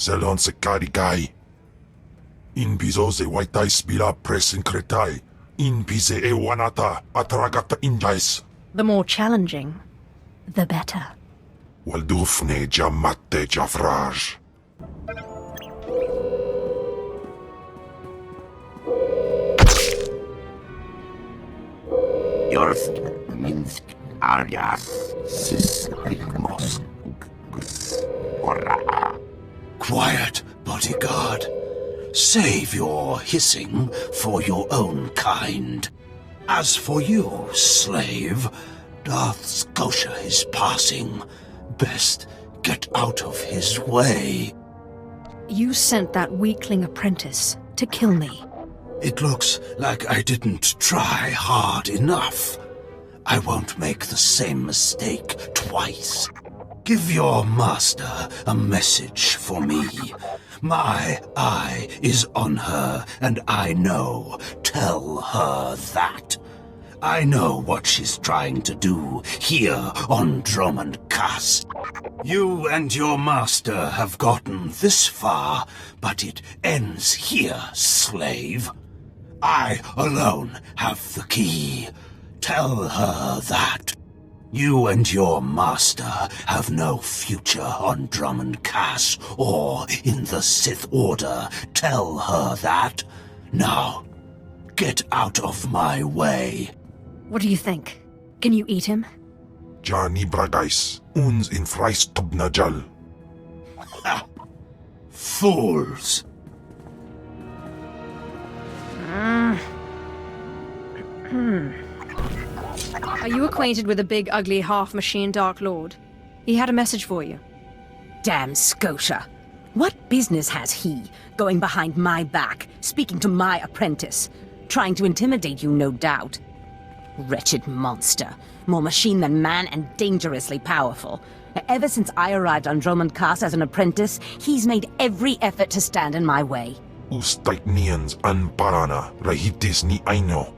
Zelon se carigai. In bizo ze waitai spila presin kretai. In bize e wanata atragata injais. The more challenging, the better. Waldufne jamatte javraj. Jorst Minsk alias Sismos. Quiet, bodyguard. Save your hissing for your own kind. As for you, slave, Darth Scotia is passing. Best get out of his way. You sent that weakling apprentice to kill me. It looks like I didn't try hard enough. I won't make the same mistake twice. Give your master a message for me. My eye is on her, and I know. Tell her that. I know what she's trying to do here on Dromund Kass. You and your master have gotten this far, but it ends here, slave. I alone have the key. Tell her that. You and your master have no future on Dromund Kass or in the Sith Order. Tell her that. Now, get out of my way. What do you think? Can you eat him? Jani bragais. Uns in freistobnajal. Fools. Are you acquainted with the big, ugly, half-machine Dark Lord? He had a message for you. Damn Scotia. What business has he going behind my back, speaking to my apprentice? Trying to intimidate you, no doubt. Wretched monster. More machine than man and dangerously powerful. Ever since I arrived on Dromund Kass as an apprentice, he's made every effort to stand in my way. Ustaitnians an parana rahitis ni aino.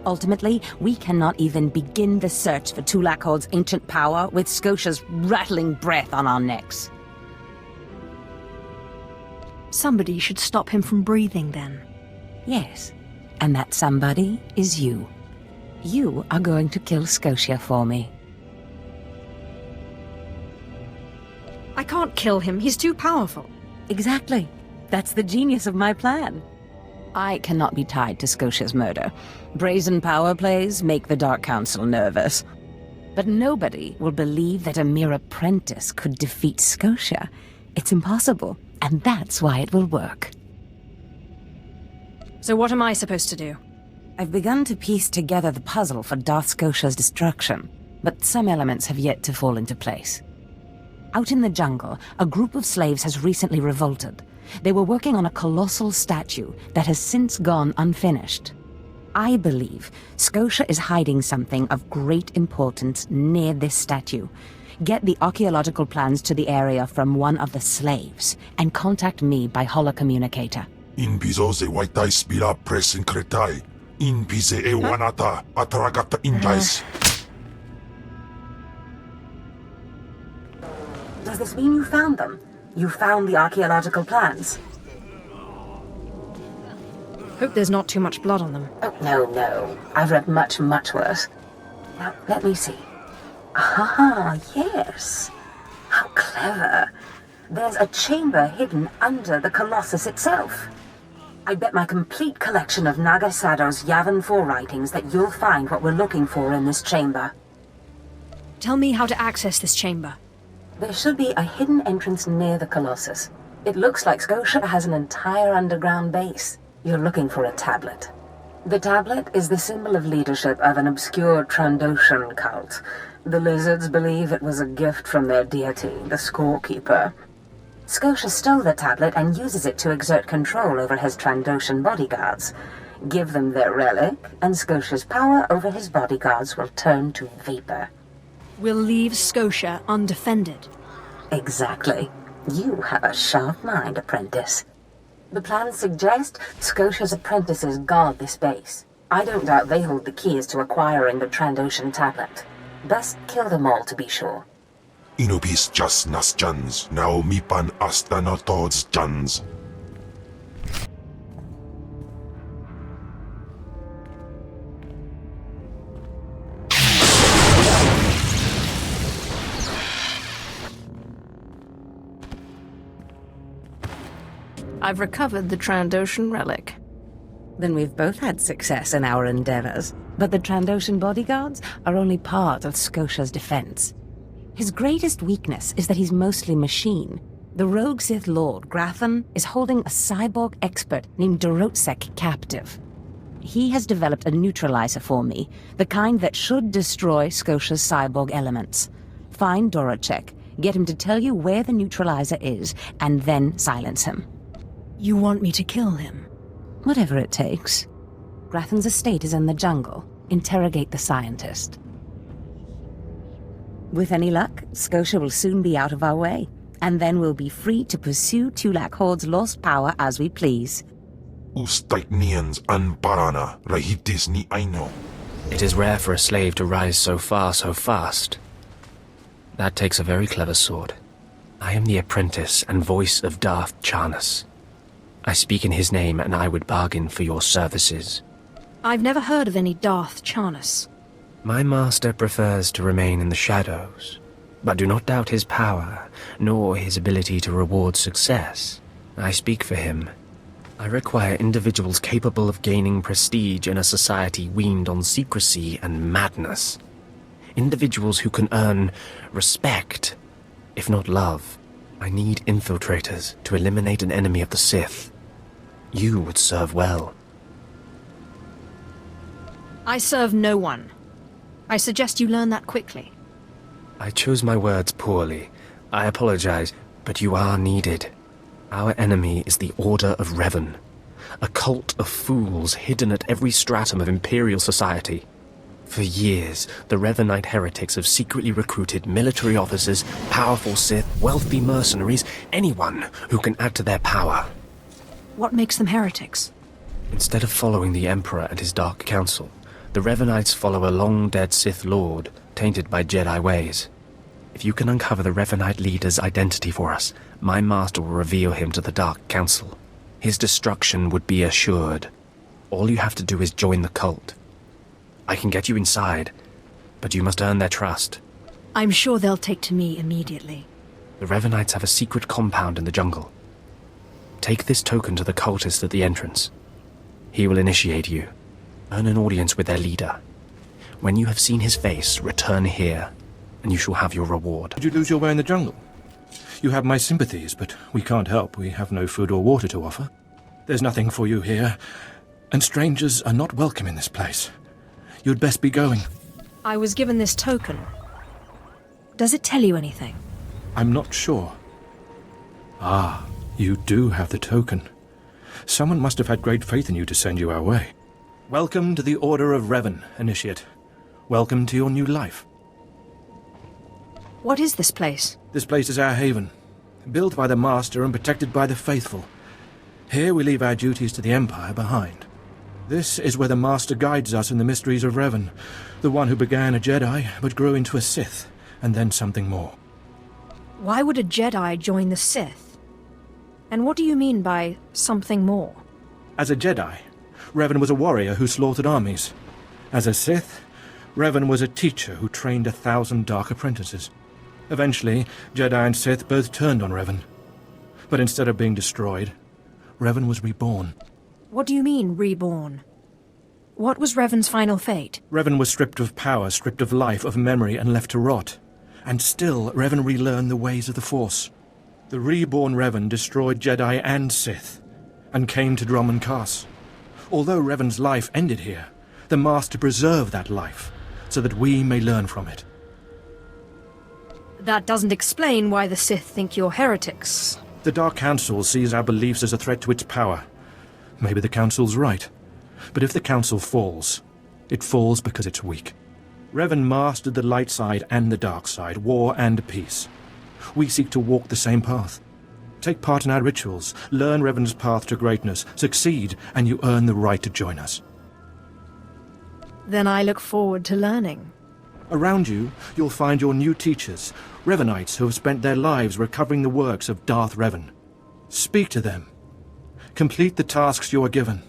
Ultimately, we cannot even begin the search for Tulakhod's ancient power with Scotia's rattling breath on our necks. Somebody should stop him from breathing, then. Yes, and that somebody is you. You are going to kill Scotia for me. I can't kill him. He's too powerful. Exactly. That's the genius of my plan. I cannot be tied to Scotia's murder. Brazen power plays make the Dark Council nervous. But nobody will believe that a mere apprentice could defeat Scotia. It's impossible, and that's why it will work. So what am I supposed to do? I've begun to piece together the puzzle for Darth Scotia's destruction, but some elements have yet to fall into place. Out in the jungle, a group of slaves has recently revolted. They were working on a colossal statue that has since gone unfinished. I believe Scotia is hiding something of great importance near this statue. Get the archaeological plans to the area from one of the slaves, and contact me by holocommunicator. In bizo ze waitai spila presin kretai. In bize e wanata atragata injais. Does this mean you found them? You found the archaeological plans? Hope there's not too much blood on them. Oh, no. I've read much, much worse. Now, let me see. Ah, yes. How clever. There's a chamber hidden under the Colossus itself. I bet my complete collection of Naga Sado's Yavin 4 writings that you'll find what we're looking for in this chamber. Tell me how to access this chamber. There should be a hidden entrance near the Colossus. It looks like Scotia has an entire underground base. You're looking for a tablet. The tablet is the symbol of leadership of an obscure Trandoshan cult. The lizards believe it was a gift from their deity, the Scorekeeper. Scotia stole the tablet and uses it to exert control over his Trandoshan bodyguards. Give them their relic, and Scotia's power over his bodyguards will turn to vapor. We'll leave Scotia undefended. Exactly. You have a sharp mind, apprentice. The plans suggest Scotia's apprentices guard this base. I don't doubt they hold the keys to acquiring the Trandoshan tablet. Best kill them all to be sure. Inubis jas nas jans, now mipan astanatods jans. I've recovered the Trandoshan relic. Then we've both had success in our endeavors. But the Trandoshan bodyguards are only part of Scotia's defense. His greatest weakness is that he's mostly machine. The rogue Sith Lord, Grathan, is holding a cyborg expert named Dorotsek captive. He has developed a neutralizer for me, the kind that should destroy Scotia's cyborg elements. Find Dorotsek, get him to tell you where the neutralizer is, and then silence him. You want me to kill him? Whatever it takes. Grathan's estate is in the jungle. Interrogate the scientist. With any luck, Scotia will soon be out of our way, and then we'll be free to pursue Tulak Horde's lost power as we please. Ustaitnians an parana, rahitis ni aino. It is rare for a slave to rise so far so fast. That takes a very clever sword. I am the apprentice and voice of Darth Charnas. I speak in his name, and I would bargain for your services. I've never heard of any Darth Charnas. My master prefers to remain in the shadows, but do not doubt his power, nor his ability to reward success. I speak for him. I require individuals capable of gaining prestige in a society weaned on secrecy and madness. Individuals who can earn respect, if not love. I need infiltrators to eliminate an enemy of the Sith. You would serve well. I serve no one. I suggest you learn that quickly. I chose my words poorly. I apologize, but you are needed. Our enemy is the Order of Revan, a cult of fools hidden at every stratum of Imperial society. For years, the Revanite heretics have secretly recruited military officers, powerful Sith, wealthy mercenaries, anyone who can add to their power. What makes them heretics? Instead of following the Emperor and his Dark Council, the Revanites follow a long-dead Sith Lord, tainted by Jedi ways. If you can uncover the Revanite leader's identity for us, my master will reveal him to the Dark Council. His destruction would be assured. All you have to do is join the cult. I can get you inside, but you must earn their trust. I'm sure they'll take to me immediately. The Revanites have a secret compound in the jungle. Take this token to the cultist at the entrance. He will initiate you. Earn an audience with their leader. When you have seen his face, return here, and you shall have your reward. Did you lose your way in the jungle? You have my sympathies, but we can't help. We have no food or water to offer. There's nothing for you here, and strangers are not welcome in this place. You'd best be going. I was given this token. Does it tell you anything? I'm not sure. Ah, you do have the token. Someone must have had great faith in you to send you our way. Welcome to the Order of Revan, Initiate. Welcome to your new life. What is this place? This place is our haven, built by the Master and protected by the faithful. Here we leave our duties to the Empire behind. This is where the Master guides us in the mysteries of Revan, the one who began a Jedi but grew into a Sith, and then something more. Why would a Jedi join the Sith? And what do you mean by something more? As a Jedi, Revan was a warrior who slaughtered armies. As a Sith, Revan was a teacher who trained 1,000 dark apprentices. Eventually, Jedi and Sith both turned on Revan. But instead of being destroyed, Revan was reborn. What do you mean, reborn? What was Revan's final fate? Revan was stripped of power, stripped of life, of memory, and left to rot. And still, Revan relearned the ways of the Force. The reborn Revan destroyed Jedi and Sith, and came to Dromund Kass. Although Revan's life ended here, the Master preserved that life, so that we may learn from it. That doesn't explain why the Sith think you're heretics. The Dark Council sees our beliefs as a threat to its power. Maybe the Council's right. But if the Council falls, it falls because it's weak. Revan mastered the light side and the dark side, war and peace. We seek to walk the same path. Take part in our rituals, learn Revan's path to greatness, succeed, and you earn the right to join us. Then I look forward to learning. Around you, you'll find your new teachers, Revanites who have spent their lives recovering the works of Darth Revan. Speak to them. Complete the tasks you are given.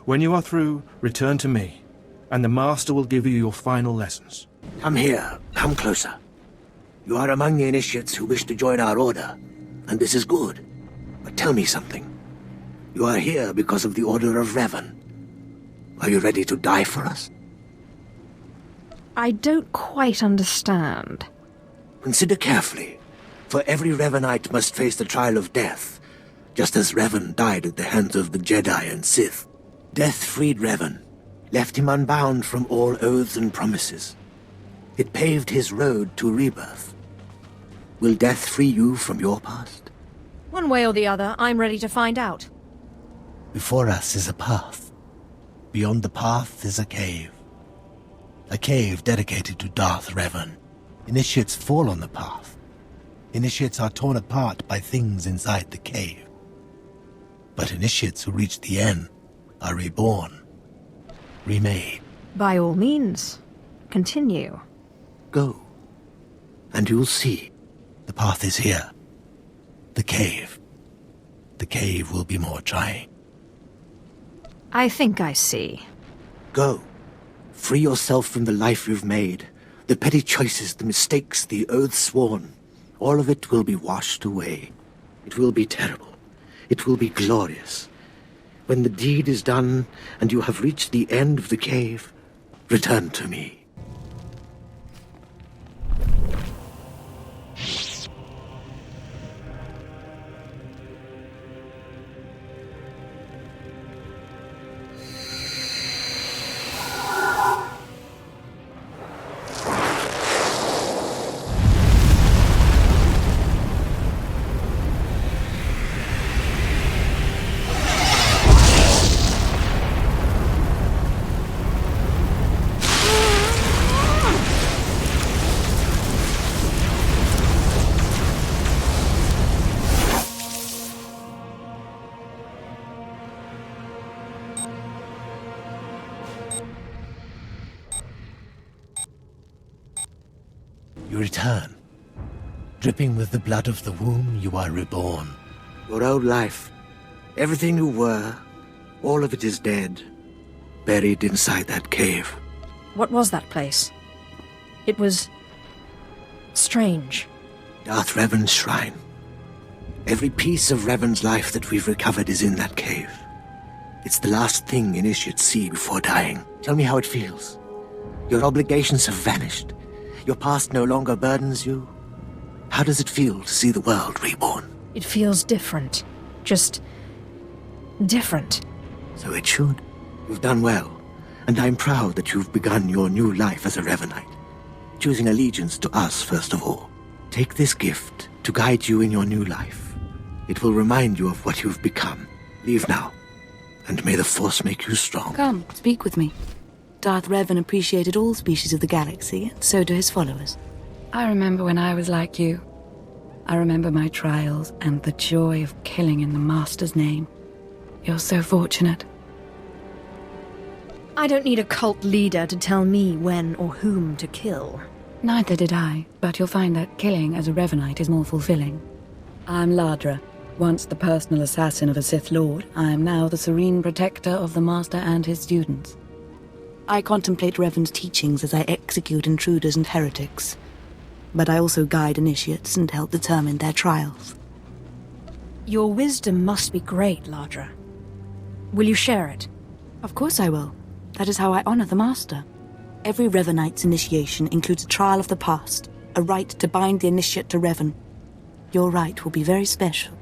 When you are through, return to me, and the Master will give you your final lessons. Come here. Come closer. You are among the initiates who wish to join our order, and this is good. But tell me something. You are here because of the Order of Revan. Are you ready to die for us? I don't quite understand. Consider carefully, for every Revanite must face the trial of death, just as Revan died at the hands of the Jedi and Sith. Death freed Revan, left him unbound from all oaths and promises. It paved his road to rebirth. Will death free you from your past? One way or the other, I'm ready to find out. Before us is a path. Beyond the path is a cave. A cave dedicated to Darth Revan. Initiates fall on the path. Initiates are torn apart by things inside the cave. But initiates who reach the end are reborn. Remade. By all means, continue. Go. And you'll see. The path is here. The cave. The cave will be more trying. I think I see. Go. Free yourself from the life you've made. The petty choices, the mistakes, the oaths sworn. All of it will be washed away. It will be terrible. It will be glorious. When the deed is done, and you have reached the end of the cave, return to me. You return. Dripping with the blood of the womb, you are reborn. Your old life, everything you were, all of it is dead, buried inside that cave. What was that place? It was strange. Darth Revan's shrine. Every piece of Revan's life that we've recovered is in that cave. It's the last thing initiates see before dying. Tell me how it feels. Your obligations have vanished. Your past no longer burdens you. How does it feel to see the world reborn? It feels different. Just different. So it should. You've done well, and I'm proud that you've begun your new life as a Revanite, choosing allegiance to us first of all. Take this gift to guide you in your new life. It will remind you of what you've become. Leave now, and may the Force make you strong. Come, speak with me. Darth Revan appreciated all species of the galaxy, and so do his followers. I remember when I was like you. I remember my trials and the joy of killing in the Master's name. You're so fortunate. I don't need a cult leader to tell me when or whom to kill. Neither did I, but you'll find that killing as a Revanite is more fulfilling. I'm Ladra. Once the personal assassin of a Sith Lord, I am now the serene protector of the Master and his students. I contemplate Revan's teachings as I execute intruders and heretics. But I also guide initiates and help determine their trials. Your wisdom must be great, Ladra. Will you share it? Of course I will. That is how I honor the Master. Every Revanite's initiation includes a trial of the past, a rite to bind the initiate to Revan. Your rite will be very special.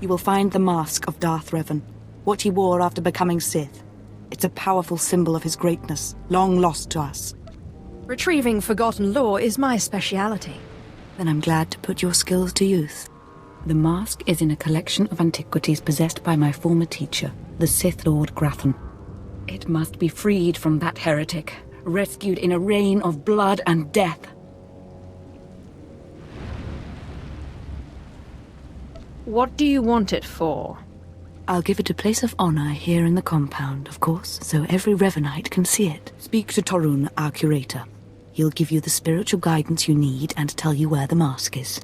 You will find the mask of Darth Revan, what he wore after becoming Sith. It's a powerful symbol of his greatness, long lost to us. Retrieving forgotten lore is my speciality. Then I'm glad to put your skills to use. The mask is in a collection of antiquities possessed by my former teacher, the Sith Lord Grathan. It must be freed from that heretic, rescued in a reign of blood and death. What do you want it for? I'll give it a place of honor here in the compound, of course, so every Revanite can see it. Speak to Torun, our curator. He'll give you the spiritual guidance you need and tell you where the mask is.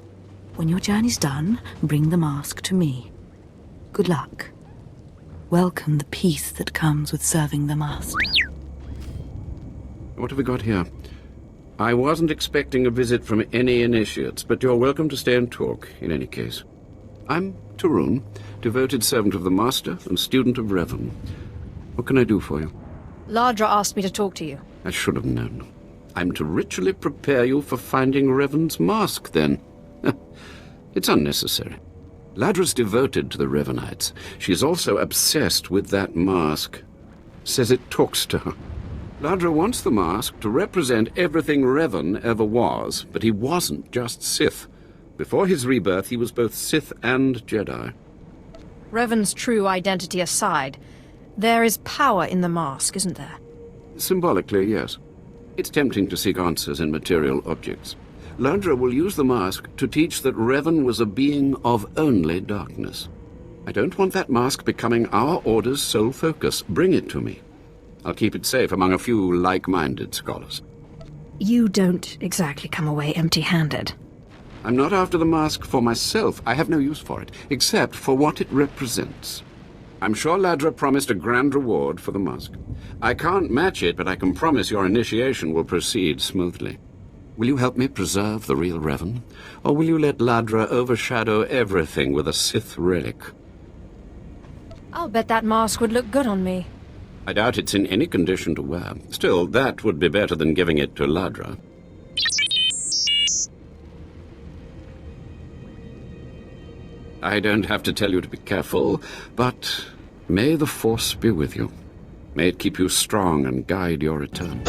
When your journey's done, bring the mask to me. Good luck. Welcome the peace that comes with serving the Master. What have we got here? I wasn't expecting a visit from any initiates, but you're welcome to stay and talk, in any case. I'm Dromund, devoted servant of the Master and student of Revan. What can I do for you? Ladra asked me to talk to you. I should have known. I'm to ritually prepare you for finding Revan's mask, then. It's unnecessary. Ladra's devoted to the Revanites. She's also obsessed with that mask. Says it talks to her. Ladra wants the mask to represent everything Revan ever was, but he wasn't just Sith. Before his rebirth, he was both Sith and Jedi. Revan's true identity aside, there is power in the mask, isn't there? Symbolically, yes. It's tempting to seek answers in material objects. Ladra will use the mask to teach that Revan was a being of only darkness. I don't want that mask becoming our Order's sole focus. Bring it to me. I'll keep it safe among a few like-minded scholars. You don't exactly come away empty-handed. I'm not after the mask for myself. I have no use for it, except for what it represents. I'm sure Ladra promised a grand reward for the mask. I can't match it, but I can promise your initiation will proceed smoothly. Will you help me preserve the real Revan? Or will you let Ladra overshadow everything with a Sith relic? I'll bet that mask would look good on me. I doubt it's in any condition to wear. Still, that would be better than giving it to Ladra. I don't have to tell you to be careful, but may the Force be with you. May it keep you strong and guide your return.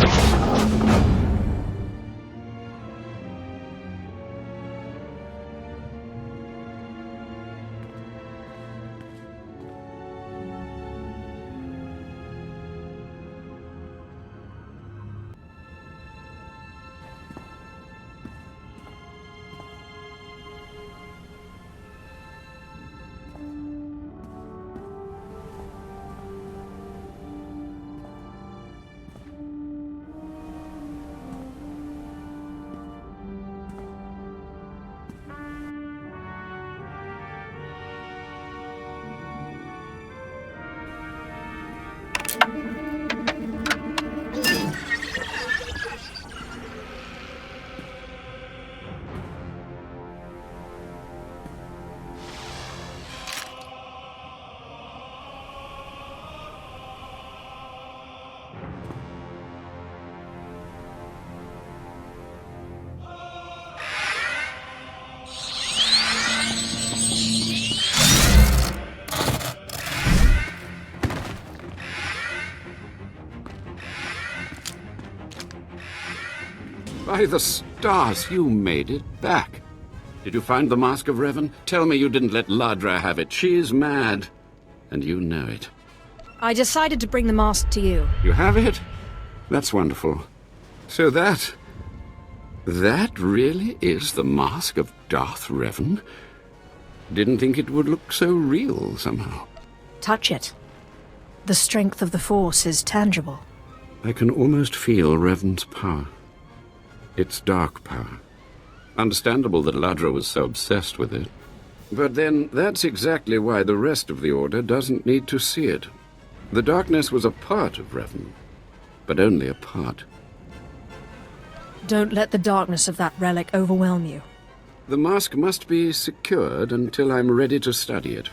By the stars, you made it back. Did you find the Mask of Revan? Tell me you didn't let Ladra have it. She's mad. And you know it. I decided to bring the mask to you. You have it? That's wonderful. So that really is the mask of Darth Revan? Didn't think it would look so real somehow. Touch it. The strength of the Force is tangible. I can almost feel Revan's power. It's dark power. Understandable that Ladra was so obsessed with it. But then, that's exactly why the rest of the Order doesn't need to see it. The darkness was a part of Revan, but only a part. Don't let the darkness of that relic overwhelm you. The mask must be secured until I'm ready to study it.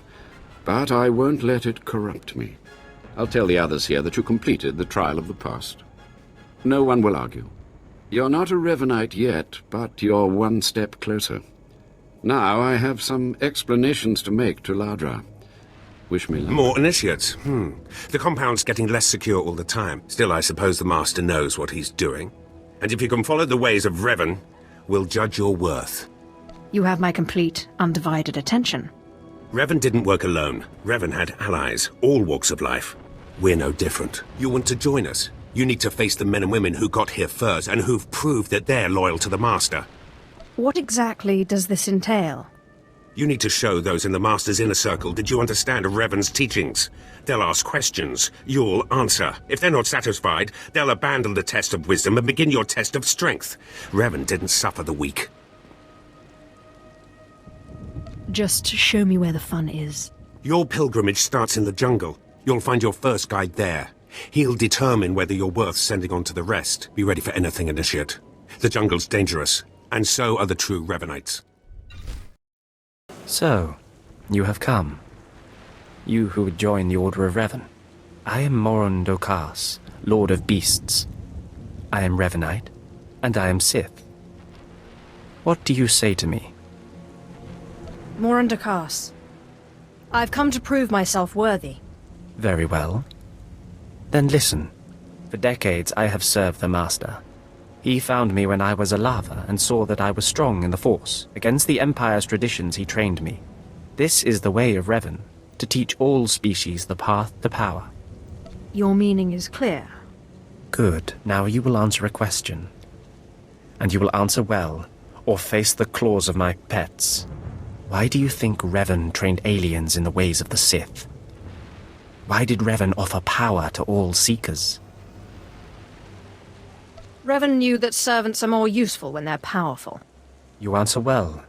But I won't let it corrupt me. I'll tell the others here that you completed the trial of the past. No one will argue. You're not a Revanite yet, but you're one step closer. Now I have some explanations to make to Ladra. Wish me luck. More initiates. The compound's getting less secure all the time. Still, I suppose the Master knows what he's doing. And if you can follow the ways of Revan, we'll judge your worth. You have my complete, undivided attention. Revan didn't work alone. Revan had allies, all walks of life. We're no different. You want to join us? You need to face the men and women who got here first and who've proved that they're loyal to the Master. What exactly does this entail? You need to show those in the Master's inner circle that you understand Revan's teachings. They'll ask questions. You'll answer. If they're not satisfied, they'll abandon the test of wisdom and begin your test of strength. Revan didn't suffer the weak. Just show me where the fun is. Your pilgrimage starts in the jungle. You'll find your first guide there. He'll determine whether you're worth sending on to the rest. Be ready for anything, Initiate. The jungle's dangerous, and so are the true Revanites. So, you have come. You who would join the Order of Revan. I am Dromund Kass, Lord of Beasts. I am Revanite, and I am Sith. What do you say to me? Dromund Kass. I've come to prove myself worthy. Very well. Then listen. For decades I have served the Master. He found me when I was a lava and saw that I was strong in the Force. Against the Empire's traditions he trained me. This is the way of Revan, to teach all species the path to power. Your meaning is clear. Good. Now you will answer a question. And you will answer well, or face the claws of my pets. Why do you think Revan trained aliens in the ways of the Sith? Why did Revan offer power to all Seekers? Revan knew that servants are more useful when they're powerful. You answer well.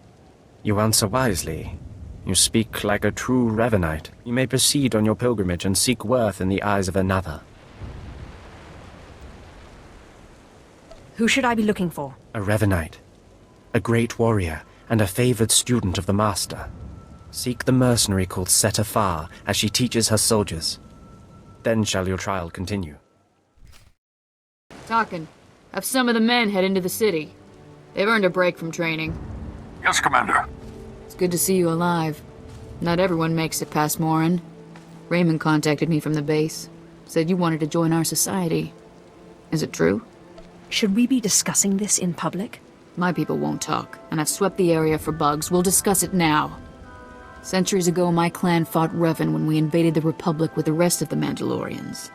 You answer wisely. You speak like a true Revanite. You may proceed on your pilgrimage and seek worth in the eyes of another. Who should I be looking for? A Revanite. A great warrior, and a favored student of the Master. Seek the mercenary called SWTOR as she teaches her soldiers. Then shall your trial continue. Talkin'. Have some of the men head into the city. They've earned a break from training. Yes, Commander. It's good to see you alive. Not everyone makes it past Morin. Raymond contacted me from the base. Said you wanted to join our society. Is it true? Should we be discussing this in public? My people won't talk, and I've swept the area for bugs. We'll discuss it now. Centuries ago, my clan fought Revan when we invaded the Republic with the rest of the Mandalorians.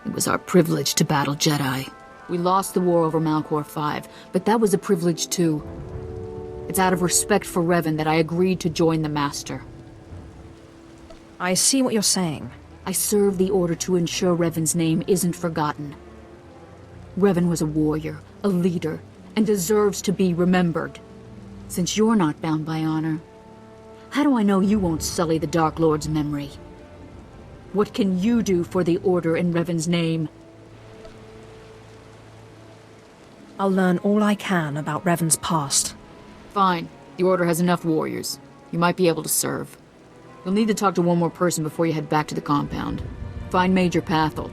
It was our privilege to battle Jedi. We lost the war over Malchor 5, but that was a privilege too. It's out of respect for Revan that I agreed to join the Master. I see what you're saying. I serve the Order to ensure Revan's name isn't forgotten. Revan was a warrior, a leader, and deserves to be remembered. Since you're not bound by honor, how do I know you won't sully the Dark Lord's memory? What can you do for the Order in Revan's name? I'll learn all I can about Revan's past. Fine. The Order has enough warriors. You might be able to serve. You'll need to talk to one more person before you head back to the compound. Find Major Pathel.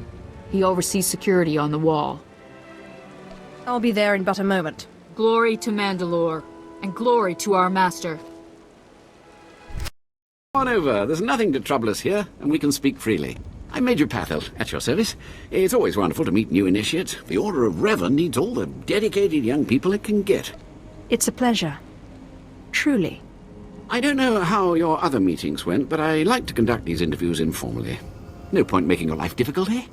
He oversees security on the wall. I'll be there in but a moment. Glory to Mandalore, and glory to our Master. Come on over. There's nothing to trouble us here, and we can speak freely. I'm Major Pathel, at your service. It's always wonderful to meet new initiates. The Order of Revan needs all the dedicated young people it can get. It's a pleasure. Truly. I don't know how your other meetings went, but I like to conduct these interviews informally. No point making your life difficult, eh?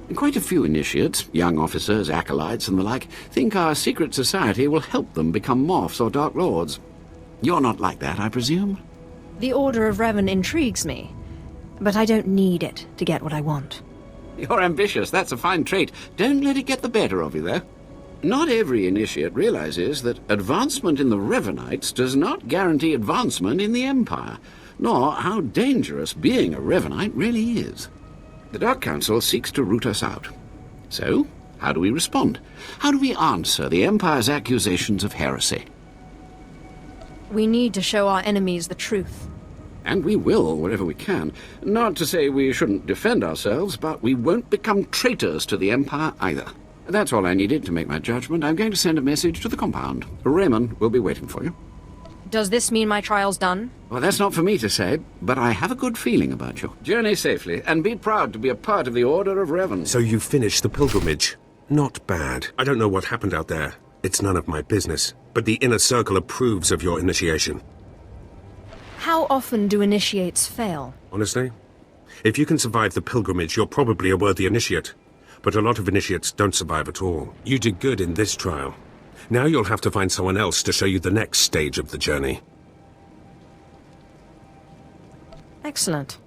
And quite a few initiates, young officers, acolytes, and the like, think our secret society will help them become Morphs or Dark Lords. You're not like that, I presume? The Order of Revan intrigues me, but I don't need it to get what I want. You're ambitious. That's a fine trait. Don't let it get the better of you, though. Not every initiate realizes that advancement in the Revanites does not guarantee advancement in the Empire, nor how dangerous being a Revanite really is. The Dark Council seeks to root us out. So, how do we respond? How do we answer the Empire's accusations of heresy? We need to show our enemies the truth. And we will, wherever we can. Not to say we shouldn't defend ourselves, but we won't become traitors to the Empire either. That's all I needed to make my judgment. I'm going to send a message to the compound. Raymond will be waiting for you. Does this mean my trial's done? Well, that's not for me to say, but I have a good feeling about you. Journey safely, and be proud to be a part of the Order of Revan. So you finished the pilgrimage. Not bad. I don't know what happened out there. It's none of my business. But the Inner Circle approves of your initiation. How often do initiates fail? Honestly, if you can survive the pilgrimage, you're probably a worthy initiate. But a lot of initiates don't survive at all. You did good in this trial. Now you'll have to find someone else to show you the next stage of the journey. Excellent.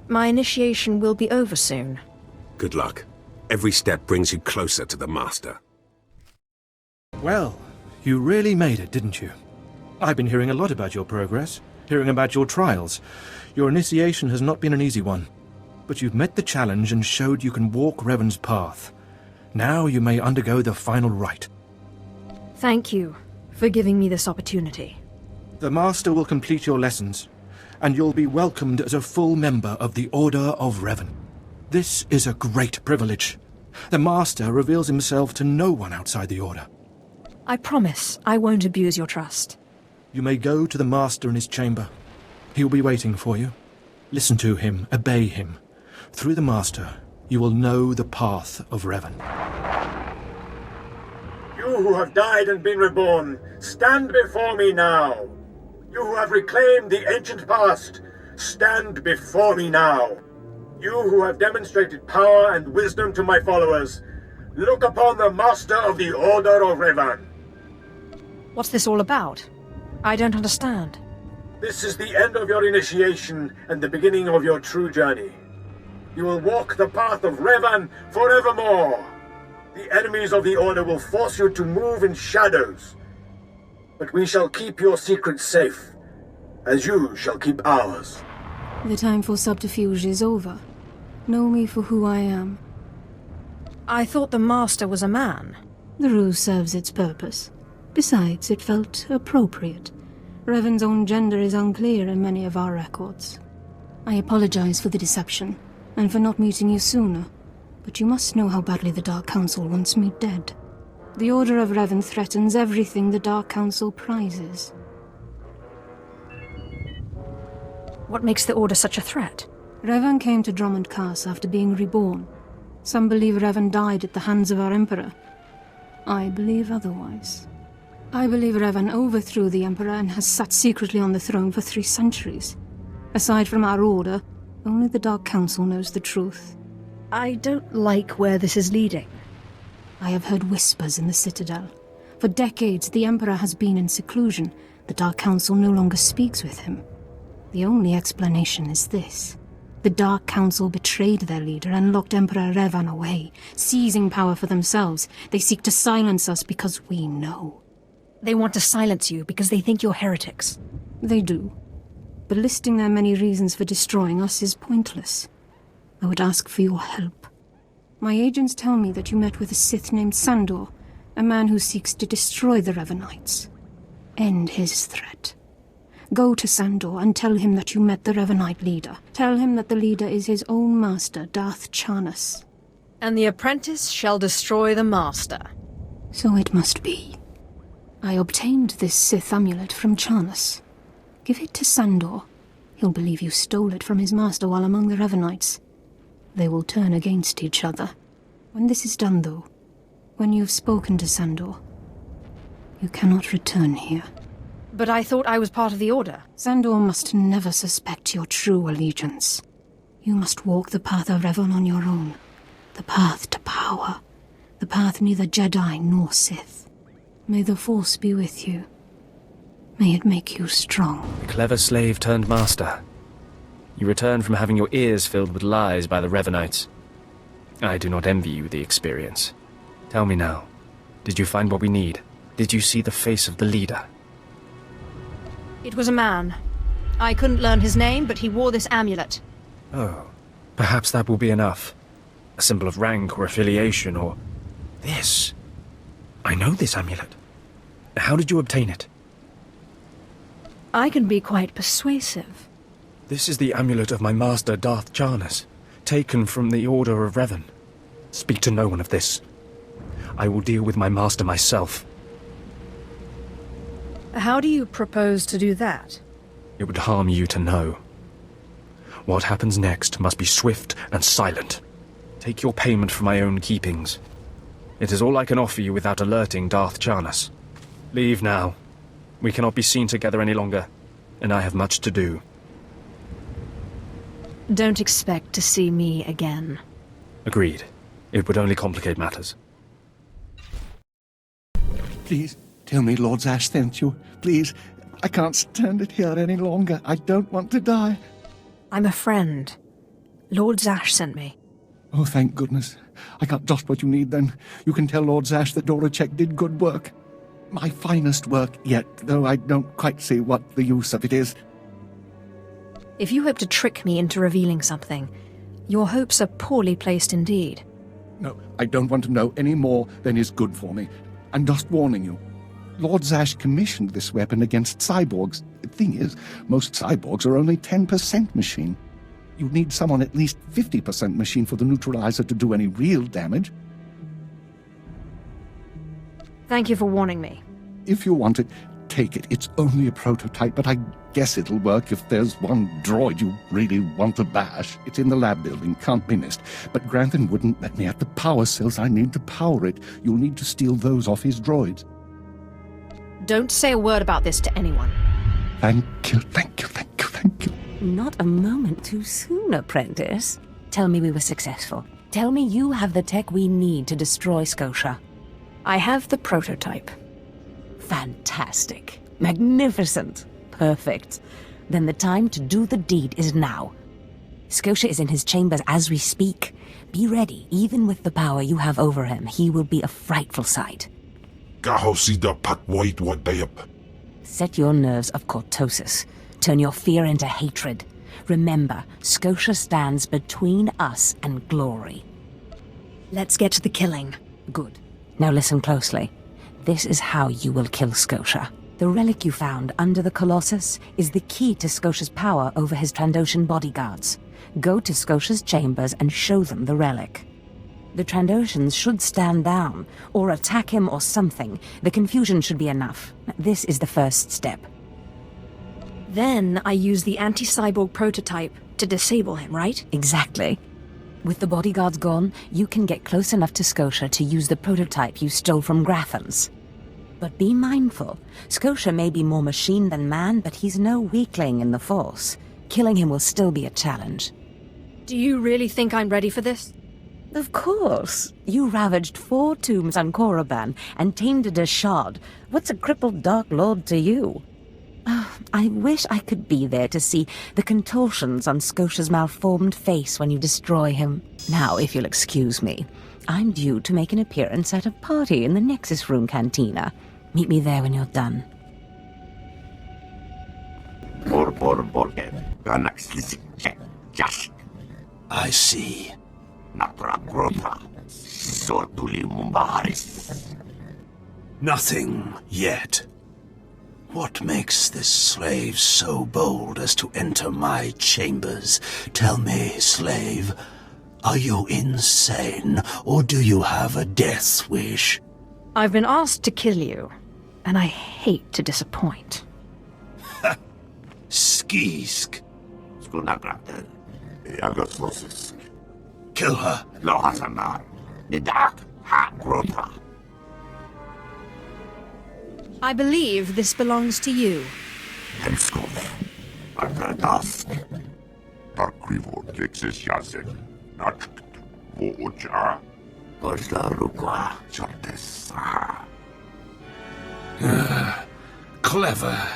My initiation will be over soon. Good luck. Every step brings you closer to the Master. Well, you really made it, didn't you? I've been hearing a lot about your progress, hearing about your trials. Your initiation has not been an easy one, but you've met the challenge and showed you can walk Revan's path. Now you may undergo the final rite. Thank you for giving me this opportunity. The Master will complete your lessons, and you'll be welcomed as a full member of the Order of Revan. This is a great privilege. The Master reveals himself to no one outside the Order. I promise I won't abuse your trust. You may go to the Master in his chamber. He will be waiting for you. Listen to him, obey him. Through the Master, you will know the path of Revan. You who have died and been reborn, stand before me now. You who have reclaimed the ancient past, stand before me now. You who have demonstrated power and wisdom to my followers, look upon the Master of the Order of Revan. What's this all about? I don't understand. This is the end of your initiation and the beginning of your true journey. You will walk the path of Revan forevermore. The enemies of the Order will force you to move in shadows. But we shall keep your secrets safe, as you shall keep ours. The time for subterfuge is over. Know me for who I am. I thought the Master was a man. The ruse serves its purpose. Besides, it felt appropriate. Revan's own gender is unclear in many of our records. I apologize for the deception, and for not meeting you sooner, but you must know how badly the Dark Council wants me dead. The Order of Revan threatens everything the Dark Council prizes. What makes the Order such a threat? Revan came to Dromund Kass after being reborn. Some believe Revan died at the hands of our Emperor. I believe otherwise. I believe Revan overthrew the Emperor and has sat secretly on the throne for 3 centuries. Aside from our Order, only the Dark Council knows the truth. I don't like where this is leading. I have heard whispers in the Citadel. For decades, the Emperor has been in seclusion. The Dark Council no longer speaks with him. The only explanation is this. The Dark Council betrayed their leader and locked Emperor Revan away, seizing power for themselves. They seek to silence us because we know. They want to silence you because they think you're heretics. They do. But listing their many reasons for destroying us is pointless. I would ask for your help. My agents tell me that you met with a Sith named Sandor, a man who seeks to destroy the Revanites. End his threat. Go to Sandor and tell him that you met the Revanite leader. Tell him that the leader is his own master, Darth Charnas. And the apprentice shall destroy the master. So it must be. I obtained this Sith amulet from Charnas. Give it to Sandor. He'll believe you stole it from his master while among the Revanites. They will turn against each other. When this is done, though, when you've spoken to Sandor, you cannot return here. But I thought I was part of the Order. Sandor must never suspect your true allegiance. You must walk the path of Revan on your own. The path to power. The path neither Jedi nor Sith. May the Force be with you. May it make you strong. The clever slave turned master. You returned from having your ears filled with lies by the Revanites. I do not envy you the experience. Tell me now, did you find what we need? Did you see the face of the leader? It was a man. I couldn't learn his name, but he wore this amulet. Oh, perhaps that will be enough. A symbol of rank or affiliation or... This. I know this amulet. How did you obtain it? I can be quite persuasive. This is the amulet of my master, Darth Charnas, taken from the Order of Revan. Speak to no one of this. I will deal with my master myself. How do you propose to do that? It would harm you to know. What happens next must be swift and silent. Take your payment for my own keepings. It is all I can offer you without alerting Darth Charnas. Leave now. We cannot be seen together any longer, and I have much to do. Don't expect to see me again. Agreed. It would only complicate matters. Please, tell me Lord Zash sent you. Please, I can't stand it here any longer. I don't want to die. I'm a friend. Lord Zash sent me. Oh, thank goodness. I got just what you need, then. You can tell Lord Zash that Doracek did good work. My finest work yet, though I don't quite see what the use of it is. If you hope to trick me into revealing something, your hopes are poorly placed indeed. No, I don't want to know any more than is good for me. I'm just warning you. Lord Zash commissioned this weapon against cyborgs. The thing is, most cyborgs are only 10% machine. You need someone at least 50% machine for the neutralizer to do any real damage. Thank you for warning me. If you want it, take it. It's only a prototype, but I guess it'll work if there's one droid you really want to bash. It's in the lab building, can't be missed. But Grantham wouldn't let me have the power cells I need to power it. You'll need to steal those off his droids. Don't say a word about this to anyone. Thank you, thank you, thank you, thank you. Not a moment too soon, apprentice. Tell me we were successful. Tell me you have the tech we need to destroy Scotia. I have the prototype. Fantastic. Magnificent. Perfect. Then the time to do the deed is now. Scotia is in his chambers as we speak. Be ready. Even with the power you have over him, he will be a frightful sight. Set your nerves of cortosis. Turn your fear into hatred. Remember, Scotia stands between us and glory. Let's get to the killing. Good. Now listen closely. This is how you will kill Scotia. The relic you found under the Colossus is the key to Scotia's power over his Trandoshan bodyguards. Go to Scotia's chambers and show them the relic. The Trandoshans should stand down, or attack him or something. The confusion should be enough. This is the first step. Then I use the anti-cyborg prototype to disable him, right? Exactly. With the bodyguards gone, you can get close enough to Scotia to use the prototype you stole from Grathans. But be mindful. Scotia may be more machine than man, but he's no weakling in the Force. Killing him will still be a challenge. Do you really think I'm ready for this? Of course. You ravaged 4 tombs on Korriban and tamed a Deshard. What's a crippled Dark Lord to you? Oh, I wish I could be there to see the contortions on Scotia's malformed face when you destroy him. Now, if you'll excuse me, I'm due to make an appearance at a party in the Nexus Room Cantina. Meet me there when you're done. I see. Nothing yet. What makes this slave so bold as to enter my chambers? Tell me, slave, are you insane, or do you have a death wish? I've been asked to kill you, and I hate to disappoint. Skisk. Kill her. I believe this belongs to you. Clever.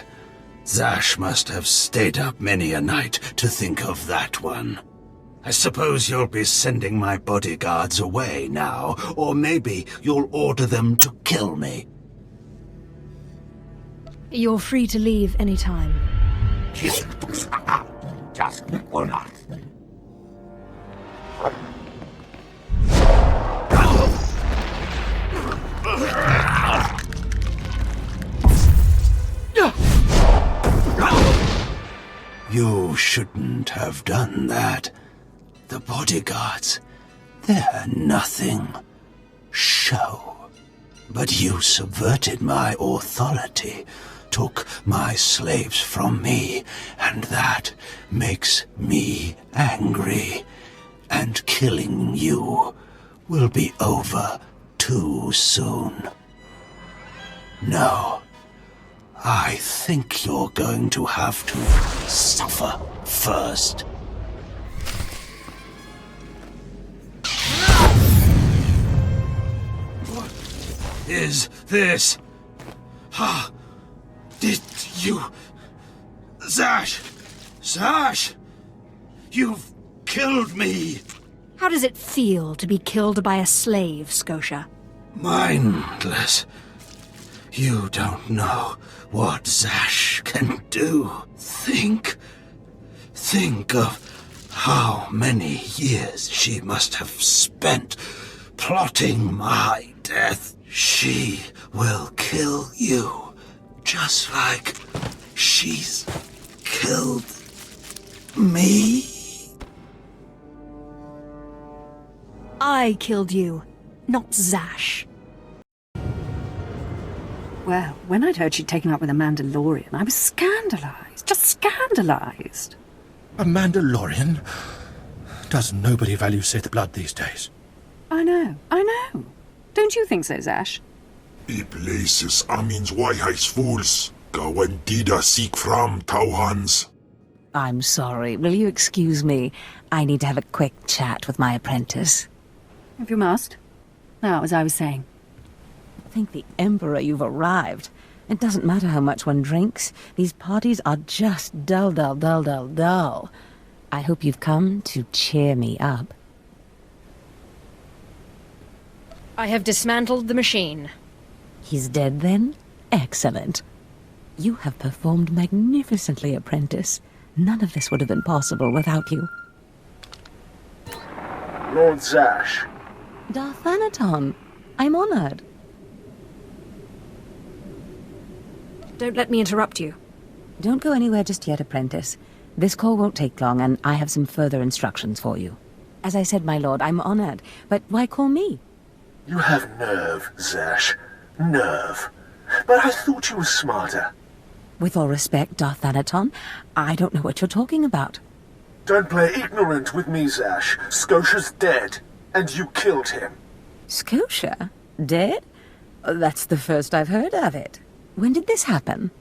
Zash must have stayed up many a night to think of that one. I suppose you'll be sending my bodyguards away now, or maybe you'll order them to kill me. You're free to leave anytime. You shouldn't have done that. The bodyguards, they're nothing. Show. But you subverted my authority, took my slaves from me, and that makes me angry. And killing you will be over too soon. No. I think you're going to have to suffer first. What is this? Ah, did you... Zash! You've killed me! How does it feel to be killed by a slave, Scotia? Mindless. You don't know what Zash can do. Think of how many years she must have spent plotting my death. She will kill you, just like she's killed me. I killed you, not Zash. Well, when I'd heard she'd taken up with a Mandalorian, I was scandalized. Just scandalized. A Mandalorian? Does nobody value Sith blood these days? I know. Don't you think so, Zash? Places Amin's Waiheis fools. Gawandida seek from Tauhans. I'm sorry. Will you excuse me? I need to have a quick chat with my apprentice. If you must. Now, as I was saying. Thank the Emperor you've arrived. It doesn't matter how much one drinks. These parties are just dull, dull, dull, dull, dull. I hope you've come to cheer me up. I have dismantled the machine. He's dead, then? Excellent. You have performed magnificently, apprentice. None of this would have been possible without you. Lord Zash. Darth Anaton, I'm honored. Don't let me interrupt you. Don't go anywhere just yet, apprentice. This call won't take long, and I have some further instructions for you. As I said, my lord, I'm honored, but why call me? You have nerve, Zash. Nerve. But I thought you were smarter. With all respect, Darth Anaton, I don't know what you're talking about. Don't play ignorant with me, Zash. Scotia's dead, and you killed him. Scotia? Dead? That's the first I've heard of it. When did this happen?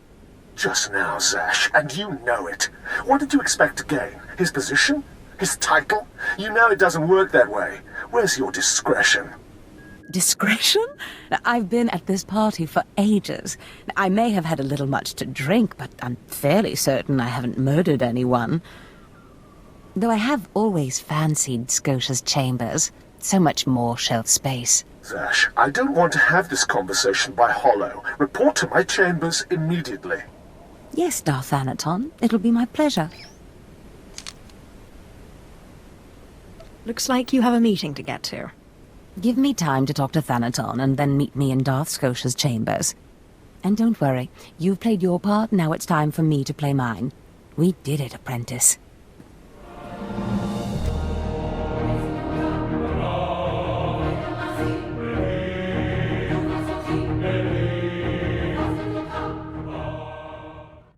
Just now, Zash, and you know it. What did you expect to gain? His position? His title? You know it doesn't work that way. Where's your discretion? Discretion? I've been at this party for ages. I may have had a little much to drink, but I'm fairly certain I haven't murdered anyone. Though I have always fancied Scotia's chambers. So much more shelf space. Zash, I don't want to have this conversation by hollow. Report to my chambers immediately. Yes, Darth Anaton. It'll be my pleasure. Looks like you have a meeting to get to. Give me time to talk to Thanaton, and then meet me in Darth Scotia's chambers. And don't worry, you've played your part, now it's time for me to play mine. We did it, apprentice.